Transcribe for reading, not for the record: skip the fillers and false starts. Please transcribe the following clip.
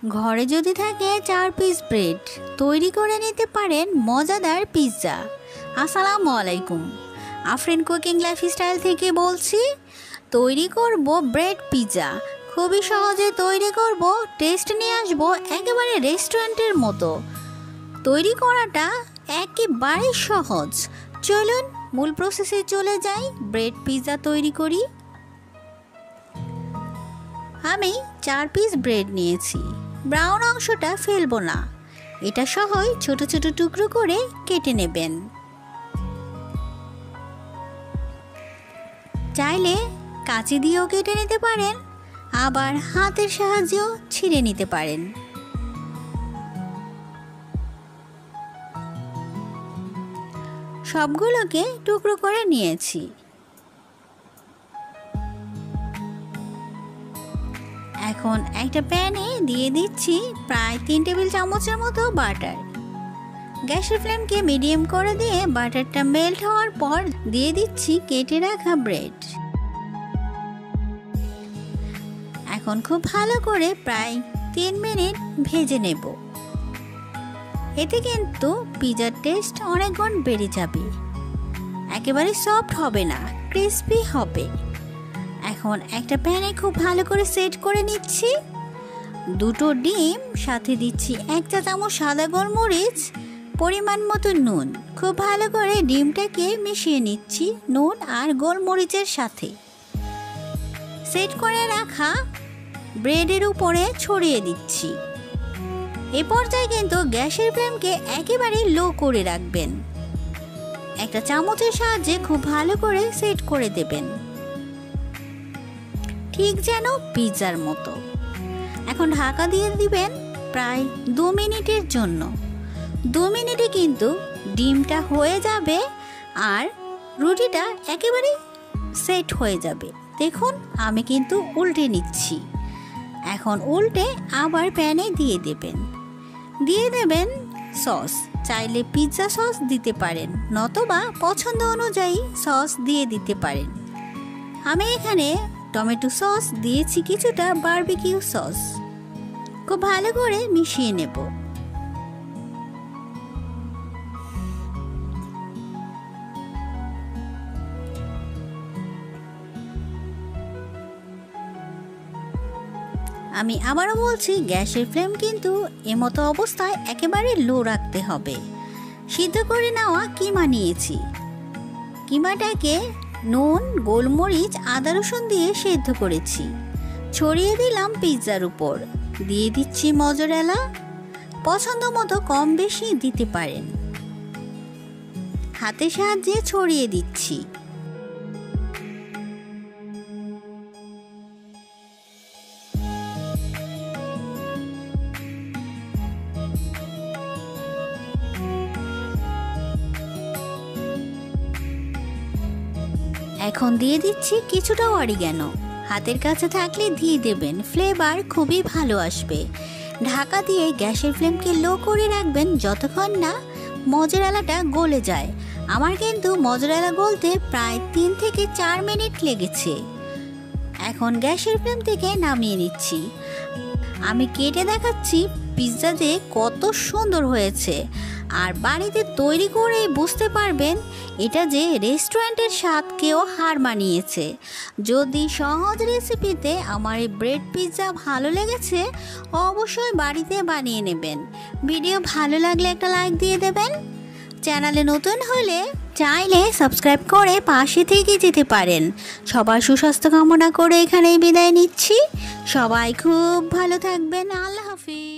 ঘরে যদি থাকে 4 পিস ব্রেড, তৈরি করে নিতে পারেন মজাদার পিৎজা। আসসালামু আলাইকুম, আফরিন কুকিং লাইফস্টাইল থেকে বলছি। তৈরি করব ব্রেড পিৎজা, খুবই সহজে তৈরি করব, টেস্ট নিয়ে আসবো একেবারে রেস্টুরেন্টের মতো। তৈরি করাটা একেবারে সহজ। চলুন মূল প্রসেসে চলে যাই, ব্রেড পিৎজা তৈরি করি। আমি 4 পিস ব্রেড নিয়েছি, ব্রাউন অংশটা ফেলবো না, এটা সহই ছোট ছোট টুকরো করে কেটে নেবেন। চাইলে কাঁচি দিয়েও কেটে নিতে পারেন, আবার হাতের সাহায্যেও ছিঁড়ে নিতে পারেন। সবগুলোকে টুকরো করে নিয়েছি। এখন একটা প্যানে দিয়ে দিচ্ছি প্রায় 3 টেবিল চামচের মতো বাটার। গ্যাসের ফ্লেমকে মিডিয়াম করে দিয়ে বাটারটা মেল্ট হওয়ার পর দিয়ে দিচ্ছি কেটে রাখা ব্রেড। এখন খুব ভালো করে প্রায় 3 মিনিট ভেজে নেব। এতে কিন্তু পিৎজার টেস্ট অনেক গুণ বেড়ে যাবে, একেবারে সফট হবে না, ক্রিস্পি হবে। এখন একটা প্যানে খুব ভালো করে সেট করে নিচ্ছি। 2টো ডিম, সাথে দিচ্ছি 1 চা চামচ সাদা গোলমরিচ, পরিমাণ মতো নুন। খুব ভালো করে ডিমটাকে মিশিয়ে নিচ্ছি নুন আর গোলমরিচের সাথে। সেট করে রাখা ব্রেডের উপরে ছড়িয়ে দিচ্ছি। এ পর্যায়ে কিন্তু গ্যাসের ফ্লেমকে একেবারে লো করে রাখবেন। একটা চামচের সাহায্যে খুব ভালো করে সেট করে দেবেন, ঠিক যেন পিৎজার মতো। এখন ঢাকা দিয়ে দিবেন প্রায় 2 মিনিটের জন্য। 2 মিনিটে কিন্তু ডিমটা হয়ে যাবে আর রুটিটা একেবারে সেট হয়ে যাবে। দেখুন আমি কিন্তু উল্টে নিচ্ছি। এখন উল্টে আবার প্যানে দিয়ে দেবেন সস। চাইলে পিৎজা সস দিতে পারেন, নতবা পছন্দ অনুযায়ী সস দিয়ে দিতে পারেন। আমি এখানে টমেটো সস দিয়েছি, কিছুটা বারবিকিউ সস। খুব ভালো করে মিশিয়ে নেব। আমি আবারও বলছি, গ্যাসের ফ্লেম কিন্তু এমতো অবস্থায় একেবারে লো রাখতে হবে। সিদ্ধ করে নেওয়া কিমা নিয়েছি, কিমাটাকে নুন, গোলমরিচ, আদা রসুন দিয়ে সেদ্ধ করেছি। ছড়িয়ে দিলাম পিৎজার উপর। দিয়ে দিচ্ছি মজরেলা, পছন্দ মতো কম বেশি দিতে পারেন। হাতের সাহায্যে ছড়িয়ে দিচ্ছি। এখন দিয়ে দিচ্ছি কিছুটা অরিগ্যানো, হাতের কাছে থাকলে দিয়ে দেবেন, ফ্লেভার খুবই ভালো আসবে। ঢাকা দিয়ে গ্যাসের ফ্লেমকে লো করে রাখবেন যতক্ষণ না মজরেলাটা গলে যায়। আমার কিন্তু মজরেলা গলতে প্রায় 3 থেকে 4 মিনিট লেগেছে। এখন গ্যাসের ফ্লেম থেকে নামিয়ে নিচ্ছি। আমি কেটে দেখাচ্ছি পিৎজা যে কত সুন্দর হয়েছে, আর বাড়িতে তৈরি করেই বুঝতে পারবেন এটা যে রেস্টুরেন্টের স্বাদকেও হার মানিয়েছে। যদি সহজ রেসিপিতে আমার এই ব্রেড পিৎজা ভালো লেগেছে, অবশ্যই বাড়িতে বানিয়ে নেবেন। ভিডিও ভালো লাগলে একটা লাইক দিয়ে দেবেন। চ্যানেলে নতুন হলে চাইলে সাবস্ক্রাইব করে পাশে থেকে যেতে পারেন। সবার সুস্বাস্থ্য কামনা করে এখানেই বিদায় নিচ্ছি। সবাই খুব ভালো থাকবেন। আল্লাহ হাফিজ।